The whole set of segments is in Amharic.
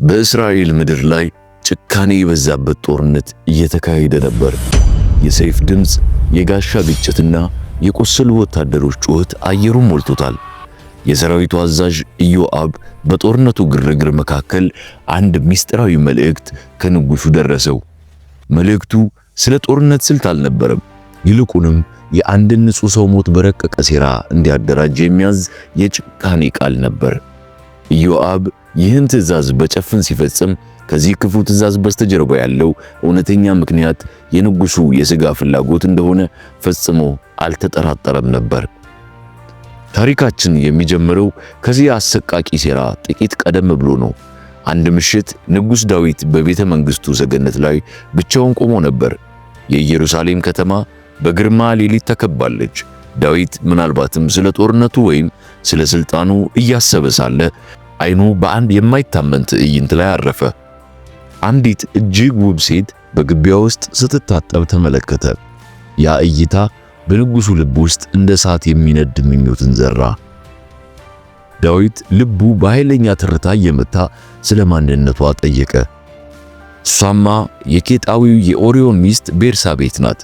በእስራኤል ምድር ላይ ጭካኔ የበዛበት ጦርነት እየተካሄደ ነበር። የሰይፍ ድምፅ፣ የጋሻ ግጭትና የቆሰሉ ወታደሮች ጩኸት አየሩን ሞልቶታል። የሰራዊቱ አዛዥ ኢዮአብ በጦርነቱ ግርግር መካከል አንድ ምስጢራዊ መልእክት ከንጉሡ ደረሰው። መልእክቱ ስለ ጦርነት ስልት አልነበረም። ይልቁንም የአንድን ንጹሕ ሰው ሞት በረቀቀ ሴራ እንዲያደራጅ የሚያዝ የጭካኔ ቃል ነበር። ኢዮአብ ይህን ትእዛዝ በጨፍን ሲፈጽም ከዚህ ክፉ ትእዛዝ በስተጀርባ ያለው እውነተኛ ምክንያት የንጉሡ የሥጋ ፍላጎት እንደሆነ ፈጽሞ አልተጠራጠረም ነበር። ታሪካችን የሚጀምረው ከዚህ አሰቃቂ ሴራ ጥቂት ቀደም ብሎ ነው። አንድ ምሽት ንጉሥ ዳዊት በቤተ መንግሥቱ ሰገነት ላይ ብቻውን ቆሞ ነበር። የኢየሩሳሌም ከተማ በግርማ ሌሊት ተከባለች። ዳዊት ምናልባትም ስለ ጦርነቱ ወይም ስለ ሥልጣኑ እያሰበ ሳለ ዓይኑ በአንድ የማይታመን ትዕይንት ላይ አረፈ። አንዲት እጅግ ውብ ሴት በግቢያ ውስጥ ስትታጠብ ተመለከተ። ያ እይታ በንጉሡ ልብ ውስጥ እንደ እሳት የሚነድ ምኞትን ዘራ። ዳዊት ልቡ በኃይለኛ ትርታ እየመታ ስለ ማንነቷ ጠየቀ። እሷማ የኬጣዊው የኦርዮን ሚስት ቤርሳቤት ናት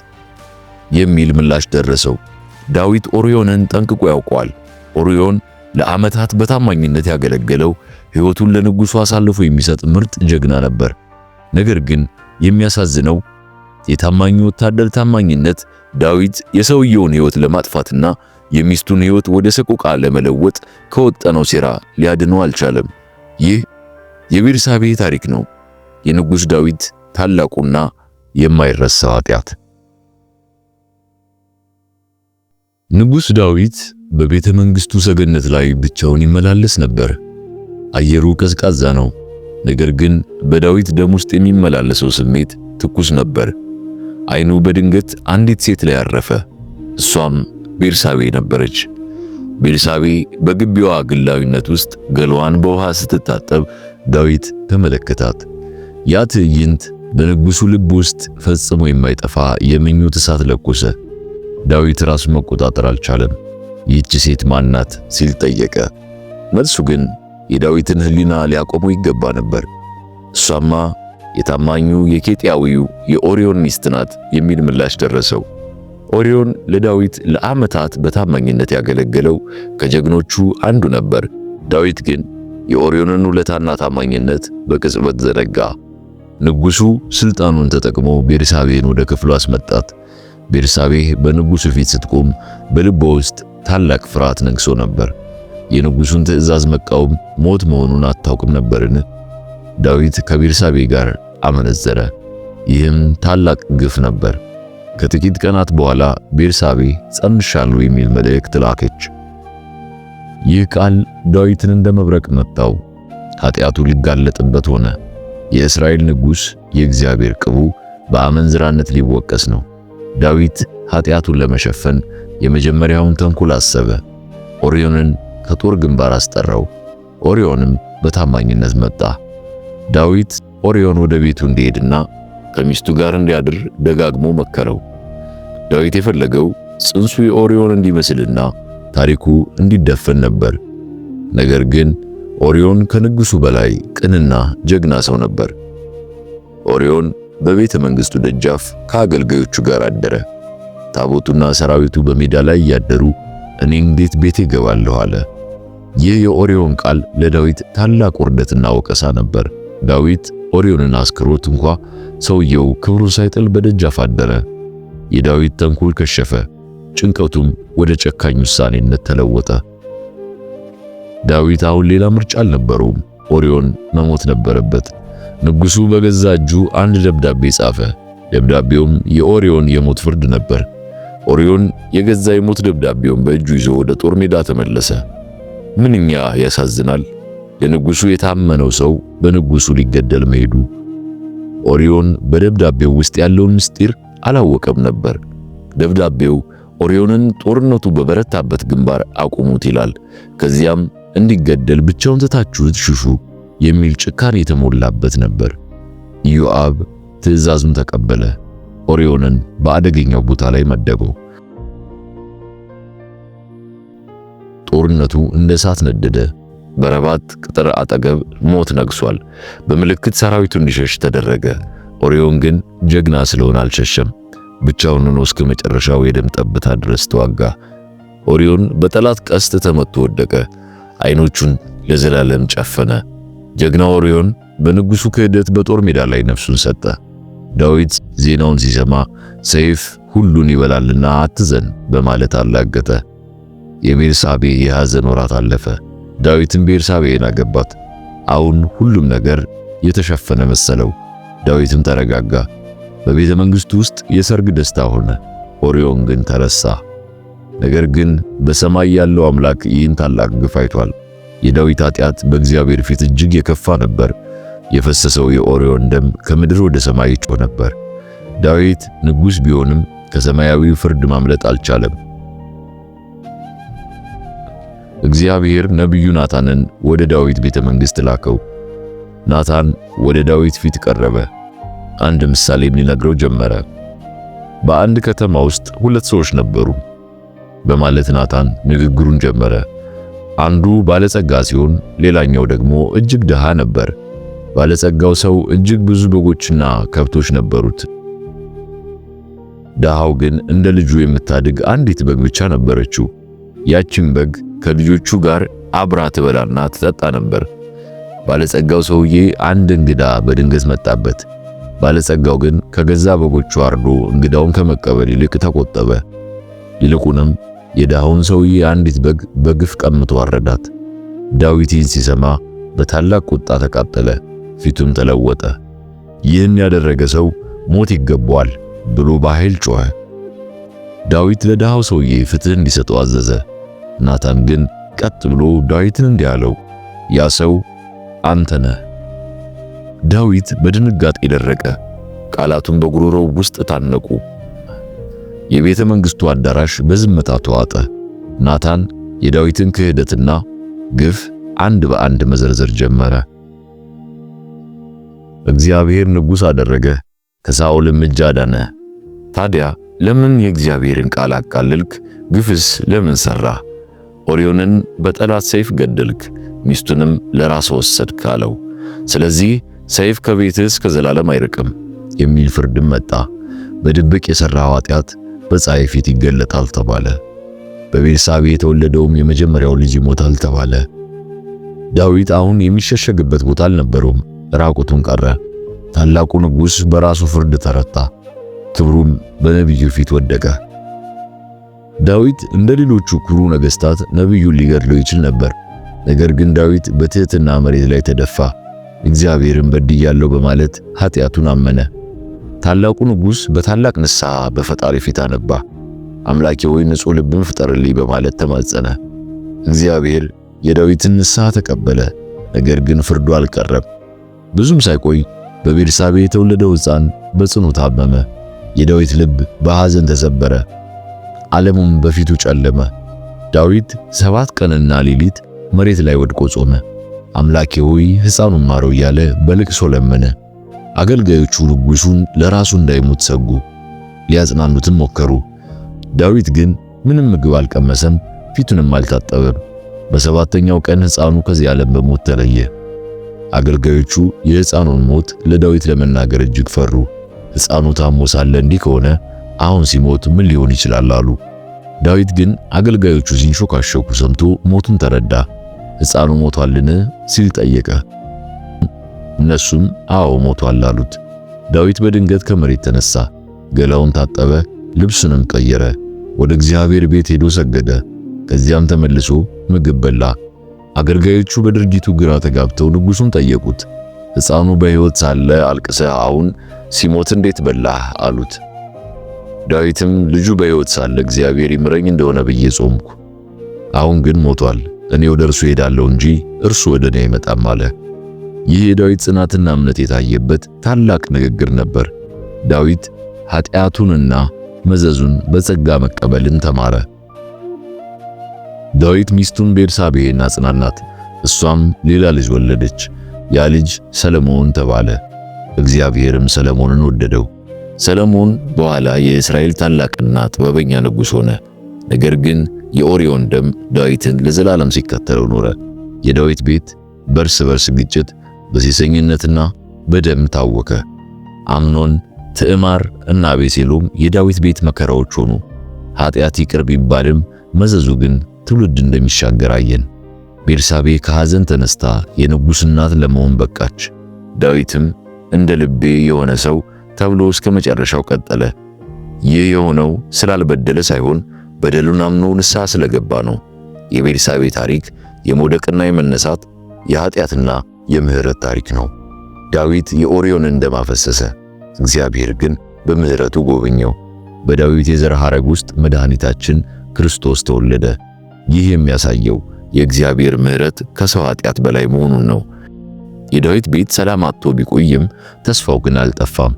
የሚል ምላሽ ደረሰው። ዳዊት ኦርዮንን ጠንቅቆ ያውቀዋል። ኦርዮን ለዓመታት በታማኝነት ያገለገለው፣ ሕይወቱን ለንጉሡ አሳልፎ የሚሰጥ ምርጥ ጀግና ነበር። ነገር ግን የሚያሳዝነው የታማኙ ወታደር ታማኝነት ዳዊት የሰውየውን ሕይወት ለማጥፋትና የሚስቱን ሕይወት ወደ ሰቆቃ ለመለወጥ ከወጠነው ሴራ ሊያድነው አልቻለም። ይህ የቤርሳቤ ታሪክ ነው፣ የንጉሥ ዳዊት ታላቁና የማይረሳው ኃጢአት። ንጉሥ ዳዊት በቤተ መንግሥቱ ሰገነት ላይ ብቻውን ይመላለስ ነበር። አየሩ ቀዝቃዛ ነው፣ ነገር ግን በዳዊት ደም ውስጥ የሚመላለሰው ስሜት ትኩስ ነበር። ዓይኑ በድንገት አንዲት ሴት ላይ አረፈ። እሷም ቤርሳቤ ነበረች። ቤርሳቤ በግቢዋ ግላዊነት ውስጥ ገላዋን በውሃ ስትታጠብ ዳዊት ተመለከታት። ያ ትዕይንት በንጉሡ ልብ ውስጥ ፈጽሞ የማይጠፋ የምኞት እሳት ለኮሰ። ዳዊት ራሱን መቆጣጠር አልቻለም። ይህች ሴት ማናት ሲል ጠየቀ። መልሱ ግን የዳዊትን ሕሊና ሊያቆመው ይገባ ነበር። እሷማ የታማኙ የኬጢያዊው የኦርዮን ሚስት ናት የሚል ምላሽ ደረሰው። ኦርዮን ለዳዊት ለዓመታት በታማኝነት ያገለገለው ከጀግኖቹ አንዱ ነበር። ዳዊት ግን የኦርዮንን ውለታና ታማኝነት በቅጽበት ዘነጋ። ንጉሡ ሥልጣኑን ተጠቅሞ ቤርሳቤን ወደ ክፍሉ አስመጣት። ቤርሳቤ በንጉሡ ፊት ስትቆም በልቧ ውስጥ ታላቅ ፍርሃት ነግሶ ነበር። የንጉሡን ትእዛዝ መቃወም ሞት መሆኑን አታውቅም ነበርን? ዳዊት ከቤርሳቤ ጋር አመነዘረ። ይህም ታላቅ ግፍ ነበር። ከጥቂት ቀናት በኋላ ቤርሳቤ ጸንሻለሁ የሚል መልእክት ላከች። ይህ ቃል ዳዊትን እንደ መብረቅ መታው። ኃጢአቱ ሊጋለጥበት ሆነ። የእስራኤል ንጉሥ፣ የእግዚአብሔር ቅቡ በአመንዝራነት ሊወቀስ ነው። ዳዊት ኃጢአቱን ለመሸፈን የመጀመሪያውን ተንኮል አሰበ። ኦርዮንን ከጦር ግንባር አስጠራው። ኦርዮንም በታማኝነት መጣ። ዳዊት ኦርዮን ወደ ቤቱ እንዲሄድና ከሚስቱ ጋር እንዲያድር ደጋግሞ መከረው። ዳዊት የፈለገው ጽንሱ የኦርዮን እንዲመስልና ታሪኩ እንዲደፈን ነበር። ነገር ግን ኦርዮን ከንጉሡ በላይ ቅንና ጀግና ሰው ነበር። ኦርዮን በቤተ መንግሥቱ ደጃፍ ከአገልጋዮቹ ጋር አደረ። ታቦቱና ሰራዊቱ በሜዳ ላይ እያደሩ እኔ እንዴት ቤቴ እገባለሁ አለ። ይህ የኦርዮን ቃል ለዳዊት ታላቅ ውርደትና ወቀሳ ነበር። ዳዊት ኦርዮንን አስክሮት እንኳ ሰውየው ክብሩን ሳይጥል በደጃፍ አደረ። የዳዊት ተንኮል ከሸፈ። ጭንቀቱም ወደ ጨካኝ ውሳኔነት ተለወጠ። ዳዊት አሁን ሌላ ምርጫ አልነበረውም። ኦርዮን መሞት ነበረበት። ንጉሡ በገዛ እጁ አንድ ደብዳቤ ጻፈ። ደብዳቤውም የኦርዮን የሞት ፍርድ ነበር። ኦርዮን የገዛ የሞት ደብዳቤውን በእጁ ይዞ ወደ ጦር ሜዳ ተመለሰ። ምንኛ ያሳዝናል! ለንጉሡ የታመነው ሰው በንጉሡ ሊገደል መሄዱ። ኦርዮን በደብዳቤው ውስጥ ያለውን ምስጢር አላወቀም ነበር። ደብዳቤው ኦርዮንን ጦርነቱ በበረታበት ግንባር አቁሙት ይላል። ከዚያም እንዲገደል ብቻውን ትታችሁት ሽሹ የሚል ጭካኔ የተሞላበት ነበር። ኢዮአብ ትእዛዙን ተቀበለ። ኦርዮንን በአደገኛው ቦታ ላይ መደበው። ጦርነቱ እንደ እሳት ነደደ። በረባት ቅጥር አጠገብ ሞት ነግሷል። በምልክት ሰራዊቱ እንዲሸሽ ተደረገ። ኦሪዮን ግን ጀግና ስለሆነ አልሸሸም። ብቻውን ሆኖ እስከ መጨረሻው የደም ጠብታ ድረስ ተዋጋ። ኦሪዮን በጠላት ቀስት ተመቶ ወደቀ። ዓይኖቹን ለዘላለም ጨፈነ። ጀግናው ኦሪዮን በንጉሱ ክህደት በጦር ሜዳ ላይ ነፍሱን ሰጠ። ዳዊት ዜናውን ሲሰማ ሰይፍ ሁሉን ይበላልና አትዘን በማለት አላገጠ። የቤርሳቤ የሐዘን ወራት አለፈ። ዳዊትም ቤርሳቤን አገባት። አሁን ሁሉም ነገር የተሸፈነ መሰለው። ዳዊትም ተረጋጋ። በቤተ መንግሥቱ ውስጥ የሰርግ ደስታ ሆነ። ኦሪዮን ግን ተረሳ። ነገር ግን በሰማይ ያለው አምላክ ይህን ታላቅ ግፍ አይቷል። የዳዊት ኃጢአት በእግዚአብሔር ፊት እጅግ የከፋ ነበር። የፈሰሰው የኦሪዮን ደም ከምድር ወደ ሰማይ ይጮህ ነበር። ዳዊት ንጉሥ ቢሆንም ከሰማያዊው ፍርድ ማምለጥ አልቻለም። እግዚአብሔር ነቢዩ ናታንን ወደ ዳዊት ቤተ መንግሥት ላከው። ናታን ወደ ዳዊት ፊት ቀረበ። አንድ ምሳሌም ሊነግረው ጀመረ። በአንድ ከተማ ውስጥ ሁለት ሰዎች ነበሩ በማለት ናታን ንግግሩን ጀመረ። አንዱ ባለጸጋ ሲሆን ሌላኛው ደግሞ እጅግ ድሃ ነበር። ባለጸጋው ሰው እጅግ ብዙ በጎችና ከብቶች ነበሩት። ድሃው ግን እንደ ልጁ የምታድግ አንዲት በግ ብቻ ነበረችው። ያቺም በግ ከልጆቹ ጋር አብራ ትበላና ትጠጣ ነበር። ባለጸጋው ሰውዬ አንድ እንግዳ በድንገት መጣበት። ባለጸጋው ግን ከገዛ በጎቹ አርዶ እንግዳውን ከመቀበል ይልቅ ተቆጠበ። ይልቁንም የድሃውን ሰውዬ አንዲት በግ በግፍ ቀምቶ አረዳት። ዳዊት ይህን ሲሰማ በታላቅ ቁጣ ተቃጠለ፣ ፊቱም ተለወጠ። ይህን ያደረገ ሰው ሞት ይገባዋል ብሎ በኃይል ጮኸ። ዳዊት ለድሃው ሰውዬ ፍትህ እንዲሰጠው አዘዘ። ናታን ግን ቀጥ ብሎ ዳዊትን እንዲህ አለው፣ ያ ሰው አንተ ነህ። ዳዊት በድንጋጤ ደረቀ። ቃላቱን በጉሮሮው ውስጥ ታነቁ። የቤተ መንግሥቱ አዳራሽ በዝምታ ተዋጠ። ናታን የዳዊትን ክህደትና ግፍ አንድ በአንድ መዘርዘር ጀመረ። እግዚአብሔር ንጉሥ አደረገ፣ ከሳኦልም እጅ አዳነ። ታዲያ ለምን የእግዚአብሔርን ቃል አቃለልክ? ግፍስ ለምን ሠራ? ኦሪዮንን በጠላት ሰይፍ ገደልክ፣ ሚስቱንም ለራስ ወሰድክ አለው። ስለዚህ ሰይፍ ከቤትህ እስከ ዘላለም አይርቅም የሚል ፍርድም መጣ። በድብቅ የሠራው ኃጢአት በፀሐይ ፊት ይገለጣል ተባለ። በቤርሳቤ የተወለደውም የመጀመሪያው ልጅ ይሞታል ተባለ። ዳዊት አሁን የሚሸሸግበት ቦታ አልነበረውም። ራቁቱን ቀረ። ታላቁ ንጉሥ በራሱ ፍርድ ተረታ። ክብሩም በነቢዩ ፊት ወደቀ። ዳዊት እንደ ሌሎቹ ኩሩ ነገሥታት ነቢዩን ሊገድለው ይችል ነበር። ነገር ግን ዳዊት በትሕትና መሬት ላይ ተደፋ። እግዚአብሔርን በድያለሁ በማለት ኃጢአቱን አመነ። ታላቁ ንጉሥ በታላቅ ንስሐ በፈጣሪ ፊት አነባ። አምላኬ ሆይ ንጹሕ ልብን ፍጠርልኝ በማለት ተማጸነ። እግዚአብሔር የዳዊትን ንስሐ ተቀበለ። ነገር ግን ፍርዱ አልቀረም። ብዙም ሳይቆይ በቤርሳቤ የተወለደው ሕፃን በጽኑ ታመመ። የዳዊት ልብ በሐዘን ተሰበረ። ዓለሙም በፊቱ ጨለመ። ዳዊት 7 ቀንና ሌሊት መሬት ላይ ወድቆ ጾመ። አምላኬ ሆይ ሕፃኑን ማረው እያለ በልቅሶ ለመነ። አገልጋዮቹ ንጉሡን ለራሱ እንዳይሞት ሰጉ። ሊያጽናኑትም ሞከሩ። ዳዊት ግን ምንም ምግብ አልቀመሰም፣ ፊቱንም አልታጠበም። በሰባተኛው ቀን ሕፃኑ ከዚህ ዓለም በሞት ተለየ። አገልጋዮቹ የሕፃኑን ሞት ለዳዊት ለመናገር እጅግ ፈሩ። ሕፃኑ ታሞ ሳለ እንዲህ ከሆነ አሁን ሲሞት ምን ሊሆን ይችላል አሉ። ዳዊት ግን አገልጋዮቹ ሲንሾካሾኩ ሰምቶ ሞቱን ተረዳ። ሕፃኑ ሞቷልን ሲል ጠየቀ። እነሱም አዎ ሞቷል አሉት። ዳዊት በድንገት ከመሬት ተነሳ፣ ገላውን ታጠበ፣ ልብሱንም ቀየረ። ወደ እግዚአብሔር ቤት ሄዶ ሰገደ። ከዚያም ተመልሶ ምግብ በላ። አገልጋዮቹ በድርጊቱ ግራ ተጋብተው ንጉሡን ጠየቁት። ሕፃኑ በሕይወት ሳለ አልቅሰህ አሁን ሲሞት እንዴት በላህ አሉት። ዳዊትም ልጁ በሕይወት ሳለ እግዚአብሔር ይምረኝ እንደሆነ ብዬ ጾምኩ፣ አሁን ግን ሞቷል፣ እኔ ወደ እርሱ ሄዳለሁ እንጂ እርሱ ወደ እኔ አይመጣም አለ። ይህ የዳዊት ጽናትና እምነት የታየበት ታላቅ ንግግር ነበር። ዳዊት ኃጢአቱንና መዘዙን በጸጋ መቀበልን ተማረ። ዳዊት ሚስቱን ቤርሳቤህን አጽናናት። እሷም ሌላ ልጅ ወለደች። ያ ልጅ ሰለሞን ተባለ። እግዚአብሔርም ሰለሞንን ወደደው። ሰለሞን በኋላ የእስራኤል ታላቅና ጥበበኛ ንጉሥ ሆነ። ነገር ግን የኦሪዮን ደም ዳዊትን ለዘላለም ሲከተለው ኖረ። የዳዊት ቤት በእርስ በርስ ግጭት፣ በሴሰኝነትና በደም ታወከ። አምኖን፣ ትዕማር እና አቤሴሎም የዳዊት ቤት መከራዎች ሆኑ። ኃጢአት ይቅር ቢባልም መዘዙ ግን ትውልድ እንደሚሻገር አየን። ቤርሳቤ ከሐዘን ተነስታ የንጉሥ እናት ለመሆን በቃች። ዳዊትም እንደ ልቤ የሆነ ሰው ተብሎ እስከ መጨረሻው ቀጠለ። ይህ የሆነው ስላልበደለ ሳይሆን በደሉን አምኖ ንስሐ ስለገባ ነው። የቤርሳቤ ታሪክ የመውደቅና የመነሳት የኃጢአትና የምህረት ታሪክ ነው። ዳዊት የኦርዮንን ደም አፈሰሰ፣ እግዚአብሔር ግን በምህረቱ ጎበኘው። በዳዊት የዘር ሐረግ ውስጥ መድኃኒታችን ክርስቶስ ተወለደ። ይህ የሚያሳየው የእግዚአብሔር ምህረት ከሰው ኃጢአት በላይ መሆኑን ነው። የዳዊት ቤት ሰላም አጥቶ ቢቆይም ተስፋው ግን አልጠፋም።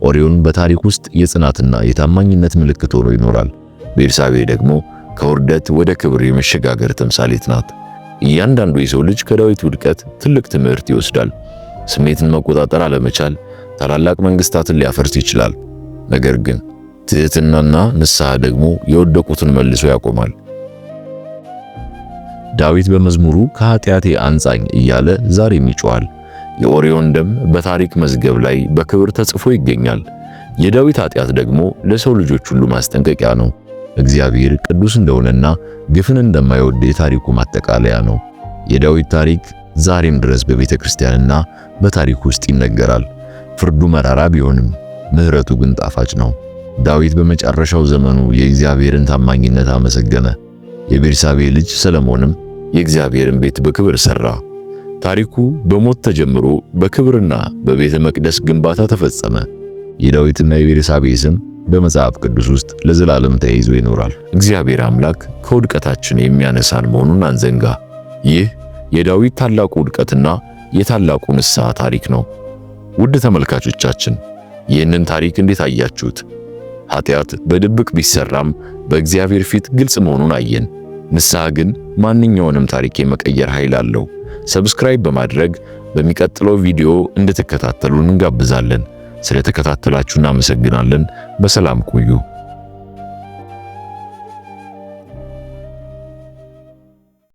ኦርዮን በታሪክ ውስጥ የጽናትና የታማኝነት ምልክት ሆኖ ይኖራል። ቤርሳቤ ደግሞ ከውርደት ወደ ክብር የመሸጋገር ተምሳሌት ናት። እያንዳንዱ የሰው ልጅ ከዳዊት ውድቀት ትልቅ ትምህርት ይወስዳል። ስሜትን መቆጣጠር አለመቻል ታላላቅ መንግስታትን ሊያፈርስ ይችላል። ነገር ግን ትህትናና ንስሐ ደግሞ የወደቁትን መልሶ ያቆማል። ዳዊት በመዝሙሩ ከኃጢአቴ አንጻኝ እያለ ዛሬም ይጮሃል። የኦርዮን ደም በታሪክ መዝገብ ላይ በክብር ተጽፎ ይገኛል። የዳዊት ኃጢአት ደግሞ ለሰው ልጆች ሁሉ ማስጠንቀቂያ ነው። እግዚአብሔር ቅዱስ እንደሆነና ግፍን እንደማይወድ የታሪኩ ማጠቃለያ ነው። የዳዊት ታሪክ ዛሬም ድረስ በቤተ ክርስቲያንና በታሪክ ውስጥ ይነገራል። ፍርዱ መራራ ቢሆንም ምህረቱ ግን ጣፋጭ ነው። ዳዊት በመጨረሻው ዘመኑ የእግዚአብሔርን ታማኝነት አመሰገነ። የቤርሳቤ ልጅ ሰለሞንም የእግዚአብሔርን ቤት በክብር ሠራ። ታሪኩ በሞት ተጀምሮ በክብርና በቤተ መቅደስ ግንባታ ተፈጸመ። የዳዊትና የቤርሳቤ ስም በመጽሐፍ ቅዱስ ውስጥ ለዘላለም ተይዞ ይኖራል። እግዚአብሔር አምላክ ከውድቀታችን የሚያነሳን መሆኑን አንዘንጋ። ይህ የዳዊት ታላቁ ውድቀትና የታላቁ ንስሐ ታሪክ ነው። ውድ ተመልካቾቻችን ይህንን ታሪክ እንዴት አያችሁት? ኃጢአት በድብቅ ቢሰራም በእግዚአብሔር ፊት ግልጽ መሆኑን አየን። ንስሐ ግን ማንኛውንም ታሪክ የመቀየር ኃይል አለው። ሰብስክራይብ በማድረግ በሚቀጥለው ቪዲዮ እንድትከታተሉን እንጋብዛለን። ስለተከታተላችሁ እናመሰግናለን። በሰላም ቆዩ።